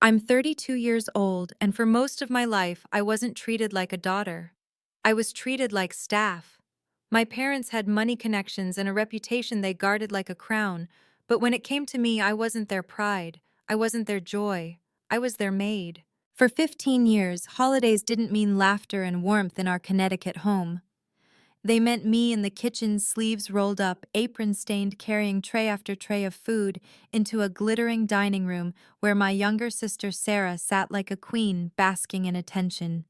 I'm 32 years old, and for most of my life, I wasn't treated like a daughter. I was treated like staff. My parents had money connections and a reputation they guarded like a crown, but when it came to me, I wasn't their pride. I wasn't their joy. I was their maid. For 15 years, holidays didn't mean laughter and warmth in our Connecticut home. They meant me in the kitchen, sleeves rolled up, apron stained, carrying tray after tray of food into a glittering dining room where my younger sister Sarah sat like a queen, basking in attention.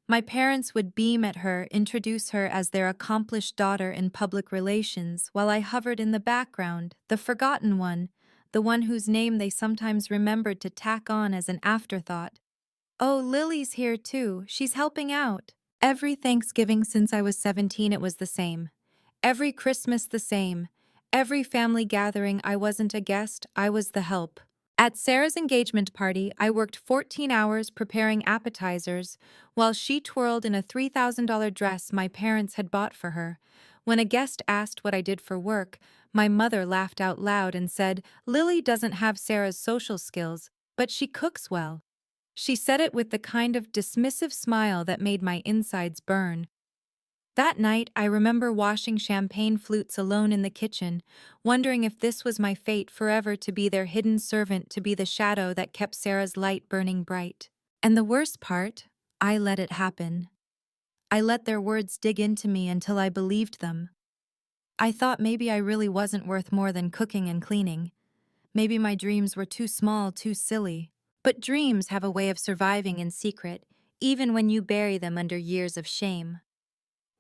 My parents would beam at her, introduce her as their accomplished daughter in public relations, while I hovered in the background, the forgotten one, the one whose name they sometimes remembered to tack on as an afterthought. Oh, Lily's here too. She's helping out. Every Thanksgiving since I was 17, it was the same. Every Christmas, the same. Every family gathering, I wasn't a guest, I was the help. At Sarah's engagement party, I worked 14 hours preparing appetizers while she twirled in a $3,000 dress my parents had bought for her. When a guest asked what I did for work, my mother laughed out loud and said, "Lily doesn't have Sarah's social skills, but she cooks well." She said it with the kind of dismissive smile that made my insides burn. That night, I remember washing champagne flutes alone in the kitchen, wondering if this was my fate forever to be their hidden servant, to be the shadow that kept Sarah's light burning bright. And the worst part, I let it happen. I let their words dig into me until I believed them. I thought maybe I really wasn't worth more than cooking and cleaning. Maybe my dreams were too small, too silly. But dreams have a way of surviving in secret, even when you bury them under years of shame.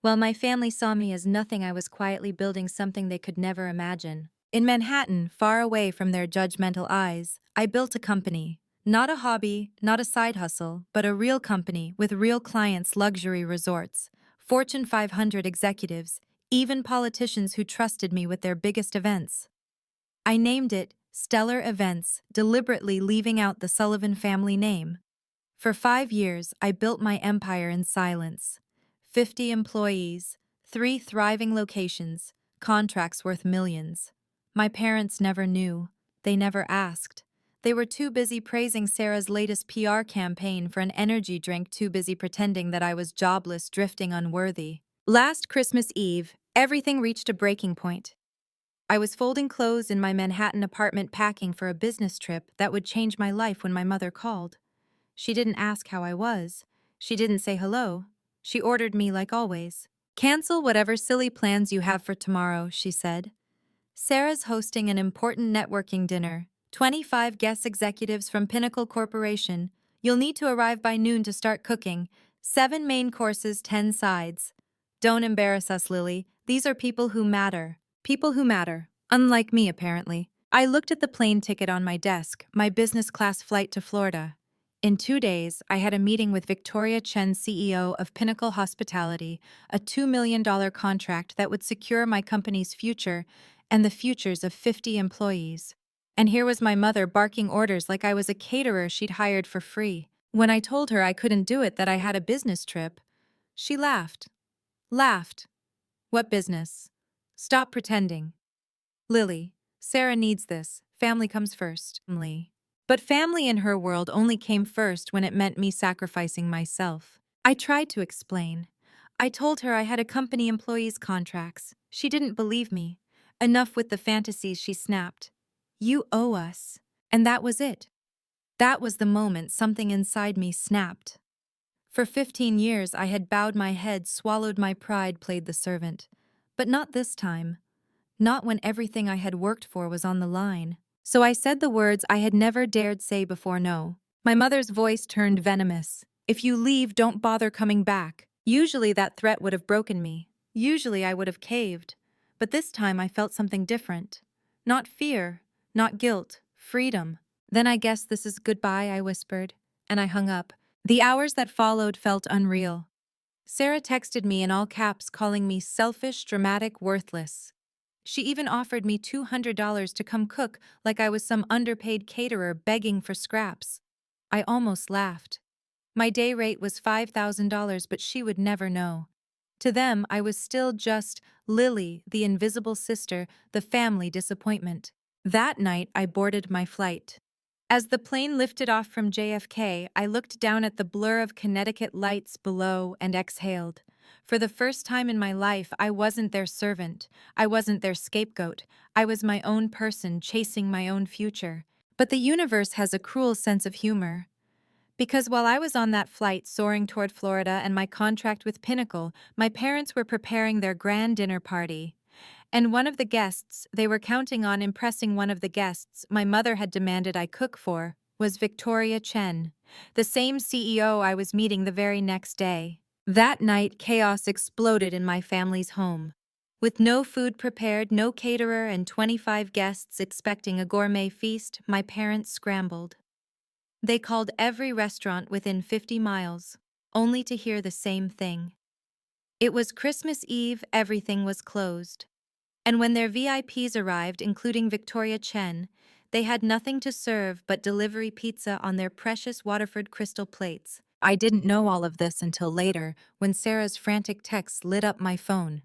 While my family saw me as nothing, I was quietly building something they could never imagine. In Manhattan, far away from their judgmental eyes, I built a company. Not a hobby, not a side hustle, but a real company with real clients, luxury resorts, Fortune 500 executives, even politicians who trusted me with their biggest events. I named it Stellar Events, deliberately leaving out the Sullivan family name. For 5 years, I built my empire in silence. 50 employees, 3 thriving locations, contracts worth millions. My parents never knew. They never asked. They were too busy praising Sarah's latest PR campaign for an energy drink, too busy pretending that I was jobless, drifting, unworthy. Last Christmas Eve, everything reached a breaking point. I was folding clothes in my Manhattan apartment, packing for a business trip that would change my life when my mother called. She didn't ask how I was. She didn't say hello. She ordered me like always. "Cancel whatever silly plans you have for tomorrow," she said. "Sarah's hosting an important networking dinner. 25 guest executives from Pinnacle Corporation. You'll need to arrive by noon to start cooking. 7 main courses, 10 sides. Don't embarrass us, Lily. These are people who matter. People who matter. Unlike me, apparently." I looked at the plane ticket on my desk, my business class flight to Florida. In 2 days, I had a meeting with Victoria Chen, CEO of Pinnacle Hospitality, a $2 million contract that would secure my company's future and the futures of 50 employees. And here was my mother barking orders like I was a caterer she'd hired for free. When I told her I couldn't do it, that I had a business trip, she laughed. Laughed. "What business? Stop pretending. Lily, Sarah needs this. Family comes first." But family in her world only came first when it meant me sacrificing myself. I tried to explain. I told her I had a company employee's contracts. She didn't believe me. Enough with the fantasies, she snapped. "You owe us." And that was it. That was the moment something inside me snapped. For 15 years, I had bowed my head, swallowed my pride, played the servant. But not this time. Not when everything I had worked for was on the line. So I said the words I had never dared say before. No. My mother's voice turned venomous. "If you leave, don't bother coming back." Usually that threat would have broken me. Usually I would have caved. But this time I felt something different. Not fear, not guilt, freedom. "Then I guess this is goodbye," I whispered, and I hung up. The hours that followed felt unreal. Sarah texted me in all caps, calling me selfish, dramatic, worthless. She even offered me $200 to come cook, like I was some underpaid caterer begging for scraps. I almost laughed. My day rate was $5,000, but she would never know. To them, I was still just Lily, the invisible sister, the family disappointment. That night, I boarded my flight. As the plane lifted off from JFK, I looked down at the blur of Connecticut lights below and exhaled. For the first time in my life, I wasn't their servant. I wasn't their scapegoat. I was my own person chasing my own future. But the universe has a cruel sense of humor. Because while I was on that flight soaring toward Florida and my contract with Pinnacle, my parents were preparing their grand dinner party. And one of the guests, they were counting on impressing one of the guests my mother had demanded I cook for, was Victoria Chen, the same CEO I was meeting the very next day. That night, chaos exploded in my family's home. With no food prepared, no caterer, and 25 guests expecting a gourmet feast, my parents scrambled. They called every restaurant within 50 miles, only to hear the same thing. It was Christmas Eve, everything was closed. And when their VIPs arrived, including Victoria Chen, they had nothing to serve but delivery pizza on their precious Waterford crystal plates. I didn't know all of this until later, when Sarah's frantic texts lit up my phone.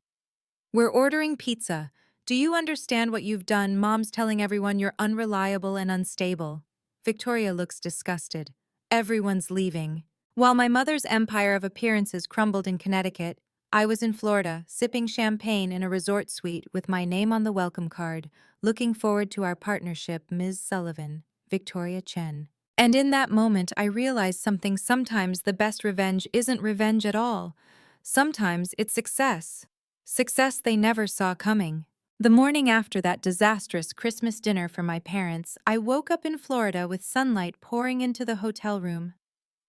"We're ordering pizza. Do you understand what you've done? Mom's telling everyone you're unreliable and unstable." Victoria looks disgusted. Everyone's leaving. While my mother's empire of appearances crumbled in Connecticut, I was in Florida, sipping champagne in a resort suite with my name on the welcome card, looking forward to our partnership, Ms. Sullivan, Victoria Chen. And in that moment, I realized something. Sometimes the best revenge isn't revenge at all. Sometimes it's success. Success they never saw coming. The morning after that disastrous Christmas dinner for my parents, I woke up in Florida with sunlight pouring into the hotel room.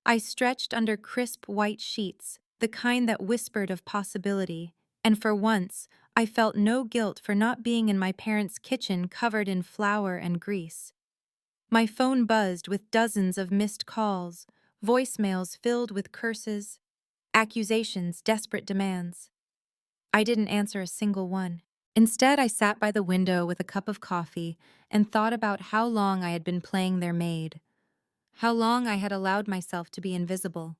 I stretched under crisp white sheets, the kind that whispered of possibility, and for once, I felt no guilt for not being in my parents' kitchen covered in flour and grease. My phone buzzed with dozens of missed calls, voicemails filled with curses, accusations, desperate demands. I didn't answer a single one. Instead, I sat by the window with a cup of coffee and thought about how long I had been playing their maid, how long I had allowed myself to be invisible.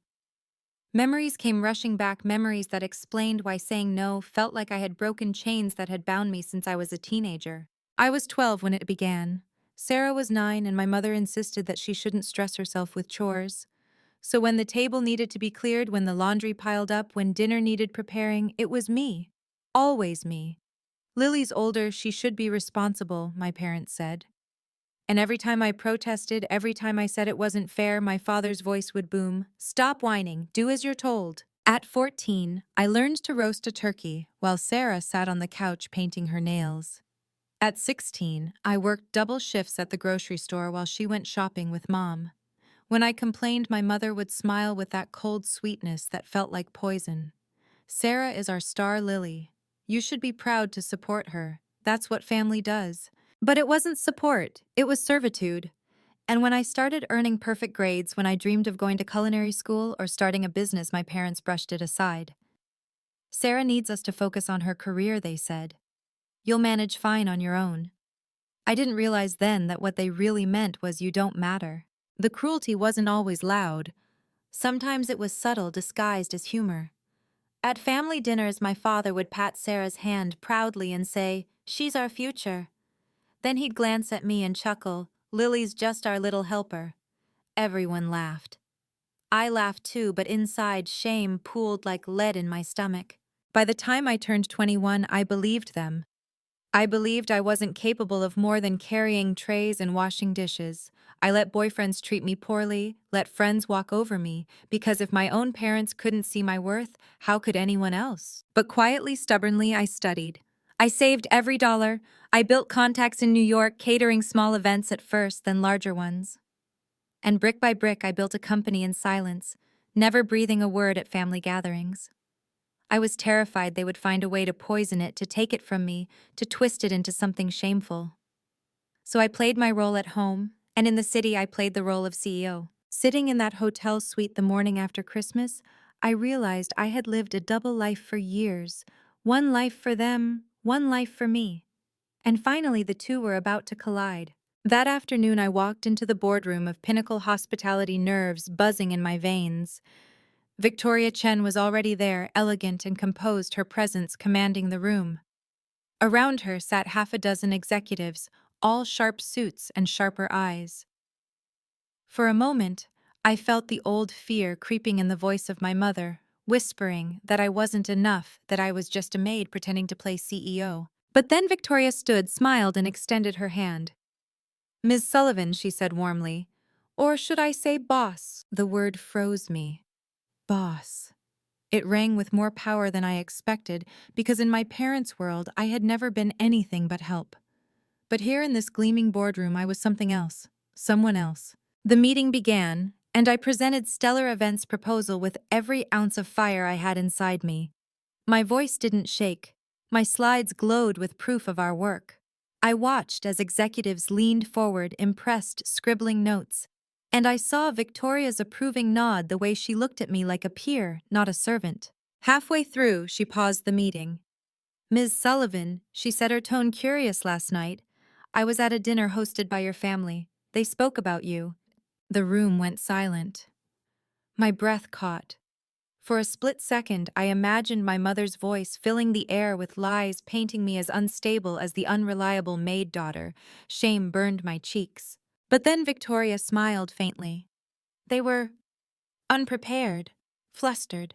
Memories came rushing back, memories that explained why saying no felt like I had broken chains that had bound me since I was a teenager. I was 12 when it began. Sarah was 9, and my mother insisted that she shouldn't stress herself with chores. So when the table needed to be cleared, when the laundry piled up, when dinner needed preparing, it was me. Always me. "Lily's older, she should be responsible," my parents said. And every time I protested, every time I said it wasn't fair, my father's voice would boom, "Stop whining, do as you're told." At 14, I learned to roast a turkey while Sarah sat on the couch painting her nails. At 16, I worked double shifts at the grocery store while she went shopping with Mom. When I complained, my mother would smile with that cold sweetness that felt like poison. "Sarah is our star Lily. You should be proud to support her. That's what family does." But it wasn't support, it was servitude. And when I started earning perfect grades, when I dreamed of going to culinary school or starting a business, my parents brushed it aside. "Sarah needs us to focus on her career," they said. "You'll manage fine on your own." I didn't realize then that what they really meant was you don't matter. The cruelty wasn't always loud. Sometimes it was subtle, disguised as humor. At family dinners, my father would pat Sarah's hand proudly and say, "She's our future." Then he'd glance at me and chuckle, "Lily's just our little helper." Everyone laughed. I laughed too, but inside, shame pooled like lead in my stomach. By the time I turned 21, I believed them. I believed I wasn't capable of more than carrying trays and washing dishes. I let boyfriends treat me poorly, let friends walk over me, because if my own parents couldn't see my worth, how could anyone else? But quietly, stubbornly, I studied. I saved every dollar. I built contacts in New York, catering small events at first, then larger ones. And brick by brick, I built a company in silence, never breathing a word at family gatherings. I was terrified they would find a way to poison it, to take it from me, to twist it into something shameful. So I played my role at home, and in the city I played the role of CEO. Sitting in that hotel suite the morning after Christmas, I realized I had lived a double life for years. One life for them, one life for me. And finally the two were about to collide. That afternoon I walked into the boardroom of Pinnacle Hospitality, nerves buzzing in my veins. Victoria Chen was already there, elegant and composed, her presence commanding the room. Around her sat half a dozen executives, all sharp suits and sharper eyes. For a moment, I felt the old fear creeping in the voice of my mother, whispering that I wasn't enough, that I was just a maid pretending to play CEO. But then Victoria stood, smiled, and extended her hand. "Ms. Sullivan," she said warmly. "Or should I say boss?" The word froze me. Boss. It rang with more power than I expected, because in my parents' world I had never been anything but help. But here in this gleaming boardroom I was something else. Someone else. The meeting began, and I presented Stellar Events' proposal with every ounce of fire I had inside me. My voice didn't shake. My slides glowed with proof of our work. I watched as executives leaned forward, impressed, scribbling notes. And I saw Victoria's approving nod the way she looked at me like a peer, not a servant. Halfway through, she paused the meeting. "Ms. Sullivan," she said, her tone curious. "Last night, I was at a dinner hosted by your family. They spoke about you." The room went silent. My breath caught. For a split second, I imagined my mother's voice filling the air with lies, painting me as unstable as the unreliable maid daughter. Shame burned my cheeks. But then Victoria smiled faintly. "They were unprepared, flustered.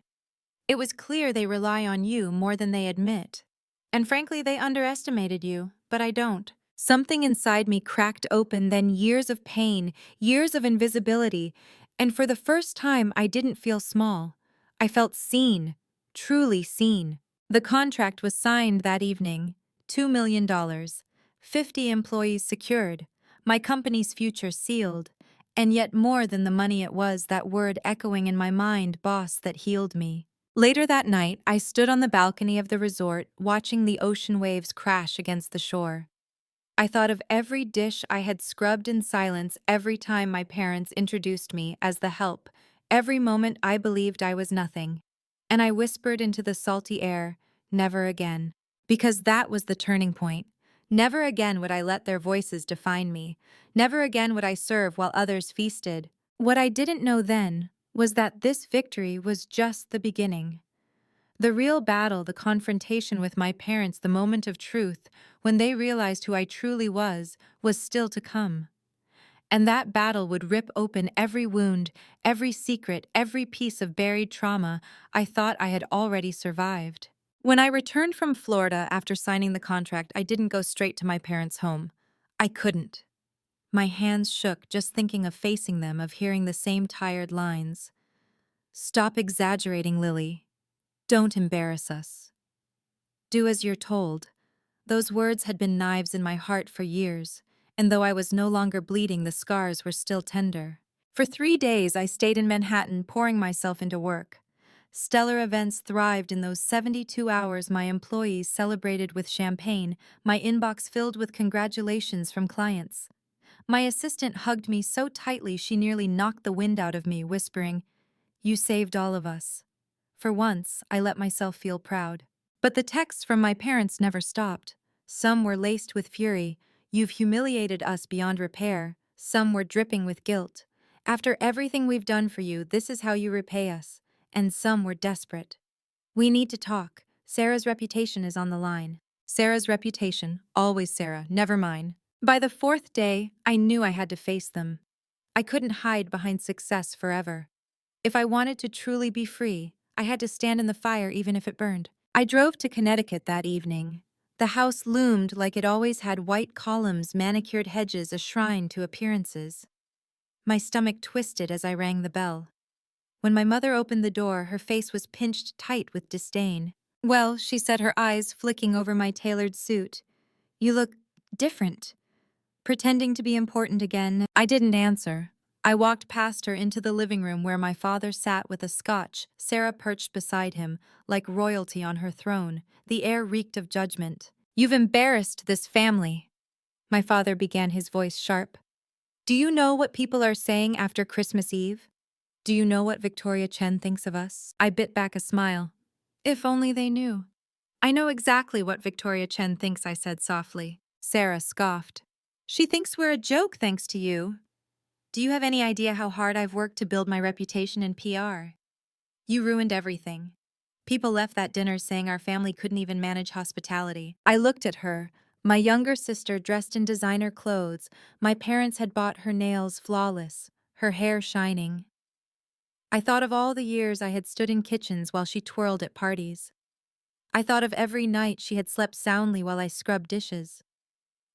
It was clear they rely on you more than they admit. And frankly, they underestimated you, but I don't." Something inside me cracked open, then years of pain, years of invisibility, and for the first time I didn't feel small. I felt seen, truly seen. The contract was signed that evening. $2 million, 50 employees secured, my company's future sealed, and yet more than the money it was that word echoing in my mind, boss, that healed me. Later that night, I stood on the balcony of the resort, watching the ocean waves crash against the shore. I thought of every dish I had scrubbed in silence every time my parents introduced me as the help, every moment I believed I was nothing. And I whispered into the salty air, "Never again." Because that was the turning point. Never again would I let their voices define me. Never again would I serve while others feasted. What I didn't know then was that this victory was just the beginning. The real battle, the confrontation with my parents, the moment of truth, when they realized who I truly was still to come. And that battle would rip open every wound, every secret, every piece of buried trauma I thought I had already survived. When I returned from Florida after signing the contract, I didn't go straight to my parents' home. I couldn't. My hands shook just thinking of facing them, of hearing the same tired lines. "Stop exaggerating, Lily. Don't embarrass us. Do as you're told." Those words had been knives in my heart for years, and though I was no longer bleeding, the scars were still tender. For 3 days, I stayed in Manhattan, pouring myself into work. Stellar Events thrived in those 72 hours. My employees celebrated with champagne, my inbox filled with congratulations from clients. My assistant hugged me so tightly she nearly knocked the wind out of me, whispering, "You saved all of us." For once, I let myself feel proud. But the texts from my parents never stopped. Some were laced with fury. "You've humiliated us beyond repair." Some were dripping with guilt. "After everything we've done for you, this is how you repay us." And some were desperate. "We need to talk. Sarah's reputation is on the line." Sarah's reputation, always Sarah, never mine. By the 4th day, I knew I had to face them. I couldn't hide behind success forever. If I wanted to truly be free, I had to stand in the fire even if it burned. I drove to Connecticut that evening. The house loomed like it always had, white columns, manicured hedges, a shrine to appearances. My stomach twisted as I rang the bell. When my mother opened the door, her face was pinched tight with disdain. "Well," she said, her eyes flicking over my tailored suit, "you look different." Pretending to be important again. I didn't answer. I walked past her into the living room where my father sat with a scotch, Sarah perched beside him, like royalty on her throne. The air reeked of judgment. "You've embarrassed this family." My father began, his voice sharp. "Do you know what people are saying after Christmas Eve? Do you know what Victoria Chen thinks of us?" I bit back a smile. If only they knew. "I know exactly what Victoria Chen thinks," I said softly. Sarah scoffed. "She thinks we're a joke thanks to you. Do you have any idea how hard I've worked to build my reputation in PR? You ruined everything." People left that dinner saying our family couldn't even manage hospitality. I looked at her, my younger sister dressed in designer clothes. My parents had bought her nails flawless, her hair shining. I thought of all the years I had stood in kitchens while she twirled at parties. I thought of every night she had slept soundly while I scrubbed dishes.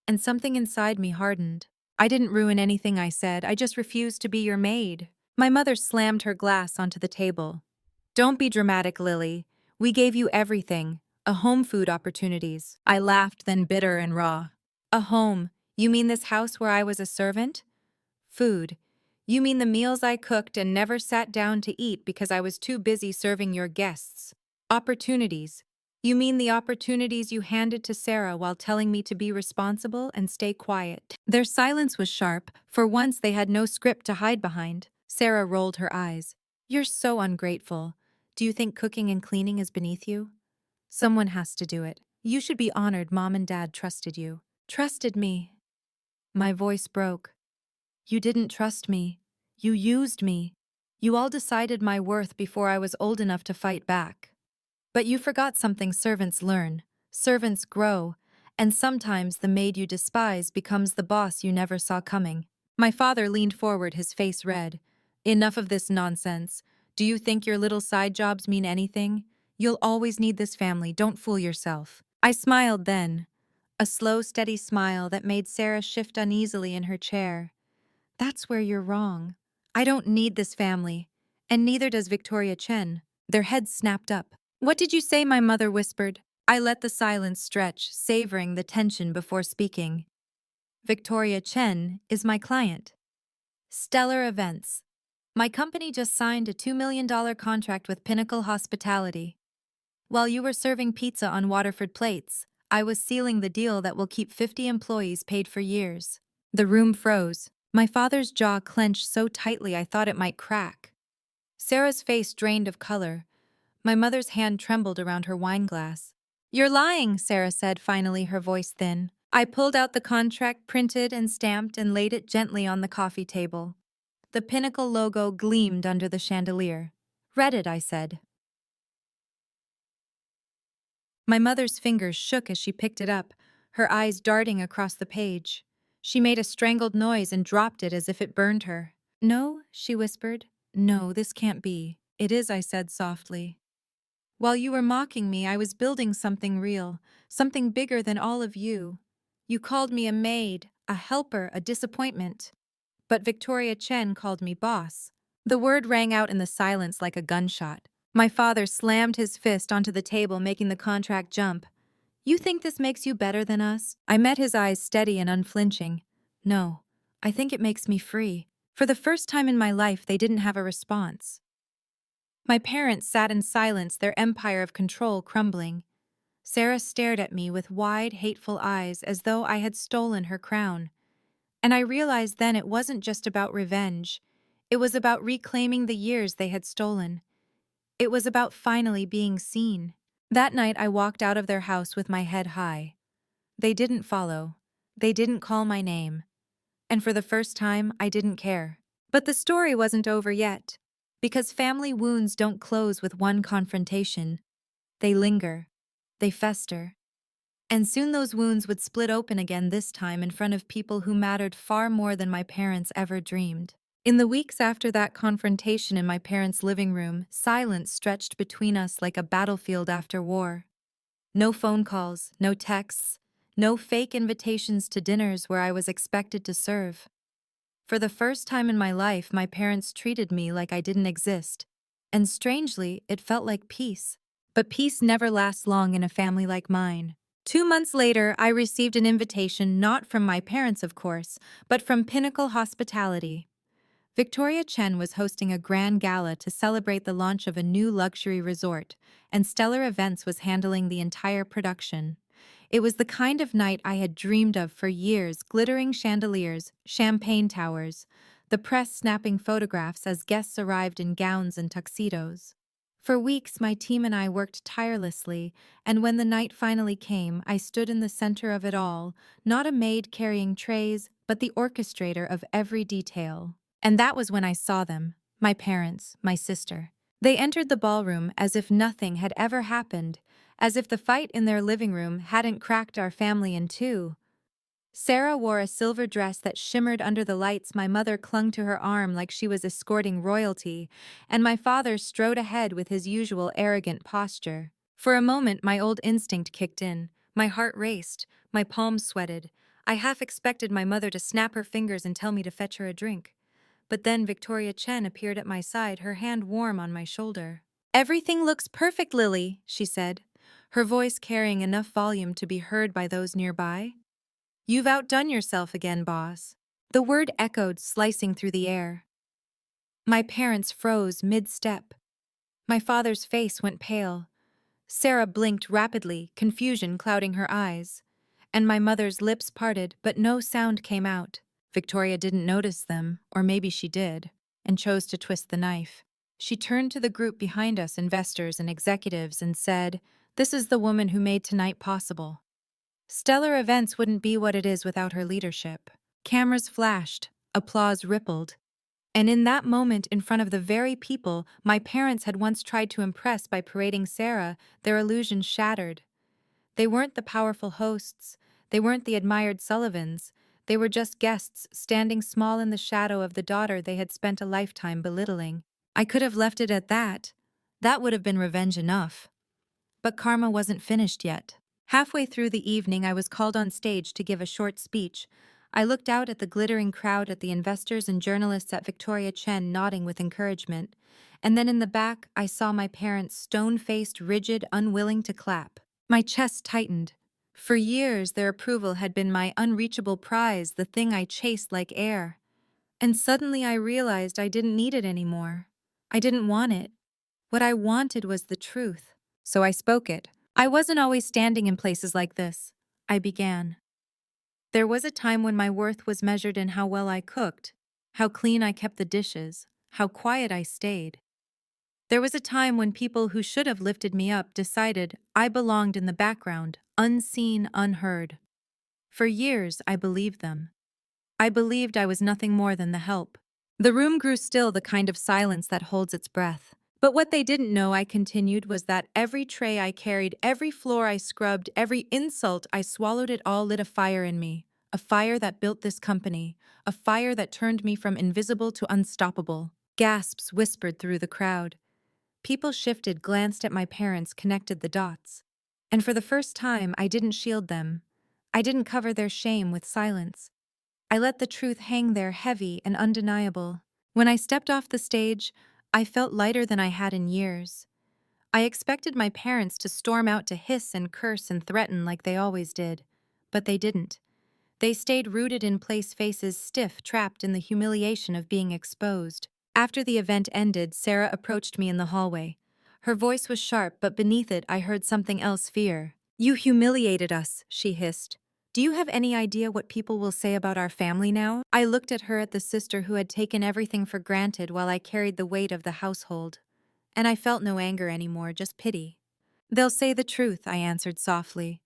And something inside me hardened. I didn't ruin anything, I said. I just refused to be your maid. My mother slammed her glass onto the table. Don't be dramatic, Lily. We gave you everything. A home food opportunities. I laughed, then bitter and raw. A home? You mean this house where I was a servant? Food. You mean the meals I cooked and never sat down to eat because I was too busy serving your guests. Opportunities. You mean the opportunities you handed to Sarah while telling me to be responsible and stay quiet. Their silence was sharp. For once they had no script to hide behind. Sarah rolled her eyes. You're so ungrateful. Do you think cooking and cleaning is beneath you? Someone has to do it. You should be honored Mom and Dad trusted you. Trusted me. My voice broke. You didn't trust me. You used me. You all decided my worth before I was old enough to fight back. But you forgot something servants learn. Servants grow, and sometimes the maid you despise becomes the boss you never saw coming. My father leaned forward, his face red. Enough of this nonsense. Do you think your little side jobs mean anything? You'll always need this family, don't fool yourself. I smiled then. A slow, steady smile that made Sarah shift uneasily in her chair. That's where you're wrong. I don't need this family, and neither does Victoria Chen. Their heads snapped up. What did you say? My mother whispered. I let the silence stretch, savoring the tension before speaking. Victoria Chen is my client. Stellar Events. My company just signed a $2 million contract with Pinnacle Hospitality. While you were serving pizza on Waterford plates, I was sealing the deal that will keep 50 employees paid for years. The room froze. My father's jaw clenched so tightly I thought it might crack. Sarah's face drained of color. My mother's hand trembled around her wine glass. You're lying, Sarah said, finally, her voice thin. I pulled out the contract, printed and stamped, and laid it gently on the coffee table. The Pinnacle logo gleamed under the chandelier. Read it, I said. My mother's fingers shook as she picked it up, her eyes darting across the page. She made a strangled noise and dropped it as if it burned her. No, she whispered. No, this can't be. It is, I said softly. While you were mocking me, I was building something real, something bigger than all of you. You called me a maid, a helper, a disappointment. But Victoria Chen called me boss. The word rang out in the silence like a gunshot. My father slammed his fist onto the table, making the contract jump. You think this makes you better than us? I met his eyes steady and unflinching. No, I think it makes me free. For the first time in my life, they didn't have a response. My parents sat in silence, their empire of control crumbling. Sarah stared at me with wide, hateful eyes as though I had stolen her crown. And I realized then it wasn't just about revenge. It was about reclaiming the years they had stolen. It was about finally being seen. That night I walked out of their house with my head high. They didn't follow. They didn't call my name. And for the first time, I didn't care. But the story wasn't over yet. Because family wounds don't close with one confrontation. They linger. They fester. And soon those wounds would split open again, this time in front of people who mattered far more than my parents ever dreamed. In the weeks after that confrontation in my parents' living room, silence stretched between us like a battlefield after war. No phone calls, no texts, no fake invitations to dinners where I was expected to serve. For the first time in my life, my parents treated me like I didn't exist. And strangely, it felt like peace. But peace never lasts long in a family like mine. 2 months later, I received an invitation not from my parents, of course, but from Pinnacle Hospitality. Victoria Chen was hosting a grand gala to celebrate the launch of a new luxury resort, and Stellar Events was handling the entire production. It was the kind of night I had dreamed of for years: glittering chandeliers, champagne towers, the press snapping photographs as guests arrived in gowns and tuxedos. For weeks, my team and I worked tirelessly, and when the night finally came, I stood in the center of it all, not a maid carrying trays, but the orchestrator of every detail. And that was when I saw them, my parents, my sister. They entered the ballroom as if nothing had ever happened, as if the fight in their living room hadn't cracked our family in two. Sarah wore a silver dress that shimmered under the lights. My mother clung to her arm like she was escorting royalty, and my father strode ahead with his usual arrogant posture. For a moment, my old instinct kicked in. My heart raced, my palms sweated. I half expected my mother to snap her fingers and tell me to fetch her a drink. But then Victoria Chen appeared at my side, her hand warm on my shoulder. "Everything looks perfect, Lily," she said, her voice carrying enough volume to be heard by those nearby. "You've outdone yourself again, boss." The word echoed, slicing through the air. My parents froze mid-step. My father's face went pale. Sarah blinked rapidly, confusion clouding her eyes. And my mother's lips parted, but no sound came out. Victoria didn't notice them, or maybe she did, and chose to twist the knife. She turned to the group behind us, investors and executives, and said, "This is the woman who made tonight possible. Stellar Events wouldn't be what it is without her leadership." Cameras flashed, applause rippled. And in that moment, in front of the very people my parents had once tried to impress by parading Sarah, their illusion shattered. They weren't the powerful hosts. They weren't the admired Sullivans. They were just guests standing small in the shadow of the daughter they had spent a lifetime belittling. I could have left it at that. That would have been revenge enough. But karma wasn't finished yet. Halfway through the evening, I was called on stage to give a short speech. I looked out at the glittering crowd, at the investors and journalists, at Victoria Chen nodding with encouragement. And then in the back, I saw my parents, stone-faced, rigid, unwilling to clap. My chest tightened. For years, their approval had been my unreachable prize, the thing I chased like air. And suddenly I realized I didn't need it anymore. I didn't want it. What I wanted was the truth. So I spoke it. "I wasn't always standing in places like this," I began. "There was a time when my worth was measured in how well I cooked, how clean I kept the dishes, how quiet I stayed. There was a time when people who should have lifted me up decided I belonged in the background, unseen, unheard. For years, I believed them. I believed I was nothing more than the help." The room grew still, the kind of silence that holds its breath. "But what they didn't know," I continued, "was that every tray I carried, every floor I scrubbed, every insult I swallowed, it all lit a fire in me. A fire that built this company. A fire that turned me from invisible to unstoppable." Gasps whispered through the crowd. People shifted, glanced at my parents, connected the dots. And for the first time, I didn't shield them. I didn't cover their shame with silence. I let the truth hang there, heavy and undeniable. When I stepped off the stage, I felt lighter than I had in years. I expected my parents to storm out, to hiss and curse and threaten like they always did. But they didn't. They stayed rooted in place, faces stiff, trapped in the humiliation of being exposed. After the event ended, Sarah approached me in the hallway. Her voice was sharp, but beneath it I heard something else: fear. "You humiliated us," she hissed. "Do you have any idea what people will say about our family now?" I looked at her, at the sister who had taken everything for granted while I carried the weight of the household. And I felt no anger anymore, just pity. "They'll say the truth," I answered softly.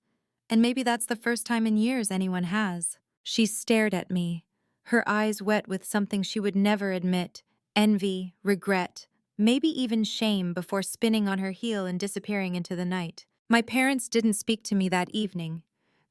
"And maybe that's the first time in years anyone has." She stared at me, her eyes wet with something she would never admit: envy, regret, maybe even shame, before spinning on her heel and disappearing into the night. My parents didn't speak to me that evening.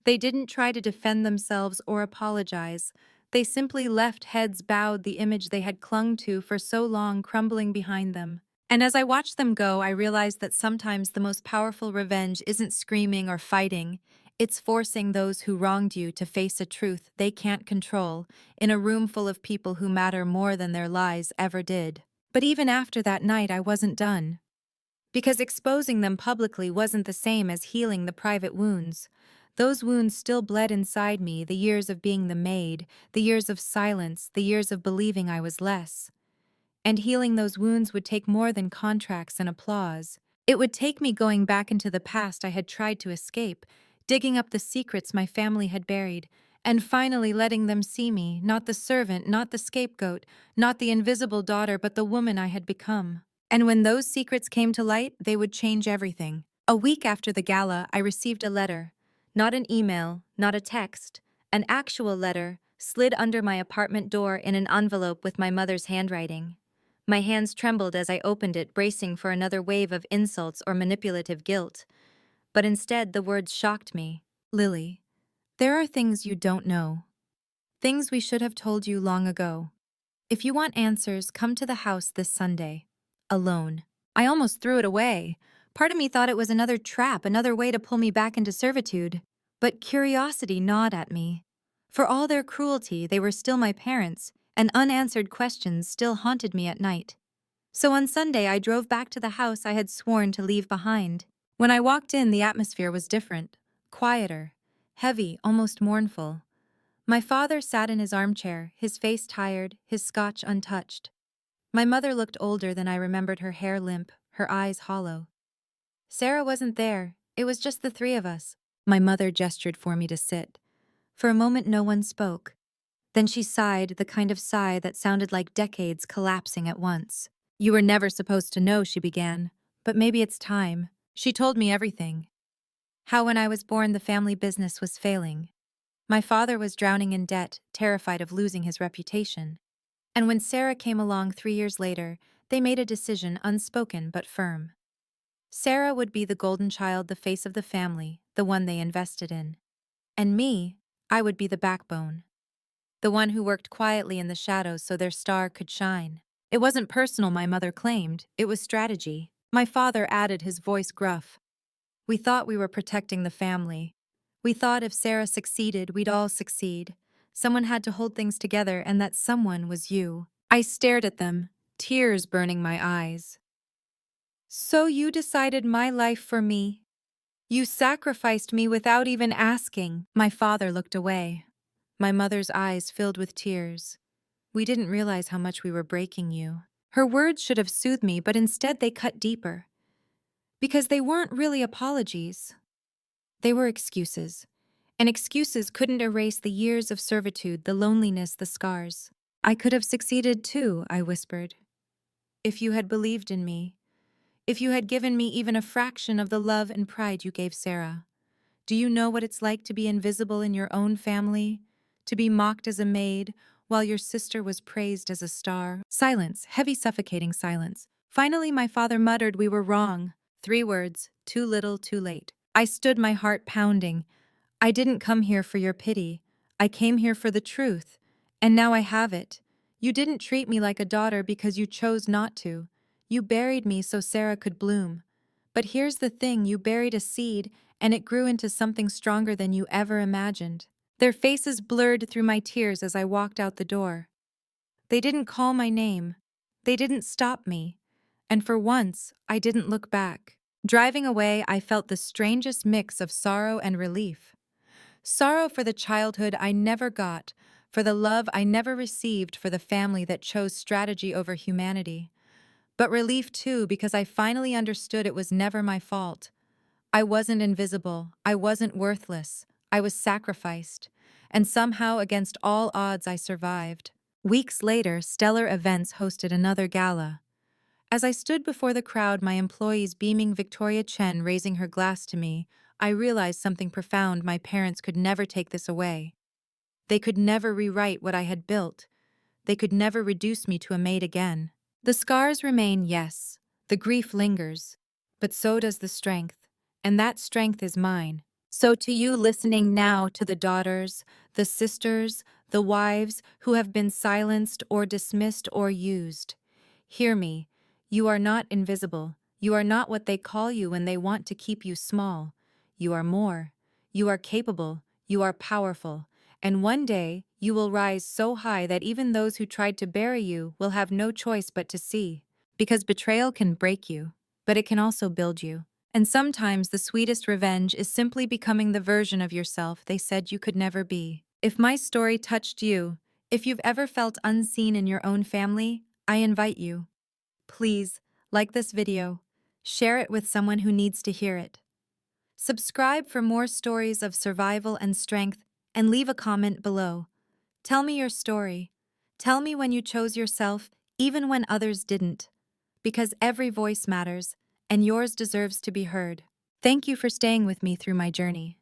They didn't try to defend themselves or apologize. They simply left, heads bowed, the image they had clung to for so long crumbling behind them. And as I watched them go, I realized that sometimes the most powerful revenge isn't screaming or fighting. It's forcing those who wronged you to face a truth they can't control, in a room full of people who matter more than their lies ever did. But even after that night, I wasn't done. Because exposing them publicly wasn't the same as healing the private wounds. Those wounds still bled inside me, the years of being the maid, the years of silence, the years of believing I was less. And healing those wounds would take more than contracts and applause. It would take me going back into the past I had tried to escape, digging up the secrets my family had buried, and finally letting them see me, not the servant, not the scapegoat, not the invisible daughter, but the woman I had become. And when those secrets came to light, they would change everything. A week after the gala, I received a letter. Not an email, not a text. An actual letter, slid under my apartment door in an envelope with my mother's handwriting. My hands trembled as I opened it, bracing for another wave of insults or manipulative guilt. But instead, the words shocked me. "Lily, There are things you don't know. Things we should have told you long ago. If you want answers, come to the house this Sunday. Alone. I almost threw it away. Part of me thought it was another trap, another way to pull me back into servitude. But curiosity gnawed at me. For all their cruelty, they were still my parents, and unanswered questions still haunted me at night. So on Sunday, I drove back to the house I had sworn to leave behind. When I walked in, the atmosphere was different, quieter, heavy, almost mournful. My father sat in his armchair, his face tired, his scotch untouched. My mother looked older than I remembered, her hair limp, her eyes hollow. Sarah wasn't there. It was just the three of us. My mother gestured for me to sit. For a moment, no one spoke. Then she sighed, the kind of sigh that sounded like decades collapsing at once. "You were never supposed to know," she began. "But maybe it's time." She told me everything. How when I was born, the family business was failing. My father was drowning in debt, terrified of losing his reputation. And when Sarah came along 3 years later, they made a decision, unspoken but firm. Sarah would be the golden child, the face of the family, the one they invested in. And me, I would be the backbone. The one who worked quietly in the shadows so their star could shine. It wasn't personal, my mother claimed. It was strategy. My father added, his voice gruff. We thought we were protecting the family. We thought if Sarah succeeded, we'd all succeed. Someone had to hold things together, and that someone was you. I stared at them, tears burning my eyes. So you decided my life for me? You sacrificed me without even asking. My father looked away. My mother's eyes filled with tears. We didn't realize how much we were breaking you. Her words should have soothed me, but instead they cut deeper. Because they weren't really apologies. They were excuses. And excuses couldn't erase the years of servitude, the loneliness, the scars. I could have succeeded too, I whispered. If you had believed in me. If you had given me even a fraction of the love and pride you gave Sarah. Do you know what it's like to be invisible in your own family? To be mocked as a maid, while your sister was praised as a star? Silence, heavy, suffocating silence. Finally, my father muttered, we were wrong. 3 words, too little, too late. I stood, my heart pounding. I didn't come here for your pity. I came here for the truth. And now I have it. You didn't treat me like a daughter because you chose not to. You buried me so Sarah could bloom. But here's the thing, you buried a seed, and it grew into something stronger than you ever imagined. Their faces blurred through my tears as I walked out the door. They didn't call my name. They didn't stop me. And for once, I didn't look back. Driving away, I felt the strangest mix of sorrow and relief. Sorrow for the childhood I never got, for the love I never received, for the family that chose strategy over humanity. But relief too, because I finally understood it was never my fault. I wasn't invisible. I wasn't worthless. I was sacrificed. And somehow, against all odds, I survived. Weeks later, Stellar Events hosted another gala. As I stood before the crowd, my employees beaming, Victoria Chen raising her glass to me, I realized something profound. My parents could never take this away. They could never rewrite what I had built. They could never reduce me to a maid again. The scars remain, yes. The grief lingers. But so does the strength. And that strength is mine. So to you listening now, to the daughters, the sisters, the wives who have been silenced or dismissed or used, hear me. You are not invisible. You are not what they call you when they want to keep you small. You are more. You are capable. You are powerful. And one day, you will rise so high that even those who tried to bury you will have no choice but to see. Because betrayal can break you, but it can also build you. And sometimes the sweetest revenge is simply becoming the version of yourself they said you could never be. If my story touched you, if you've ever felt unseen in your own family, I invite you. Please, like this video. Share it with someone who needs to hear it. Subscribe for more stories of survival and strength, and leave a comment below. Tell me your story. Tell me when you chose yourself, even when others didn't. Because every voice matters, and yours deserves to be heard. Thank you for staying with me through my journey.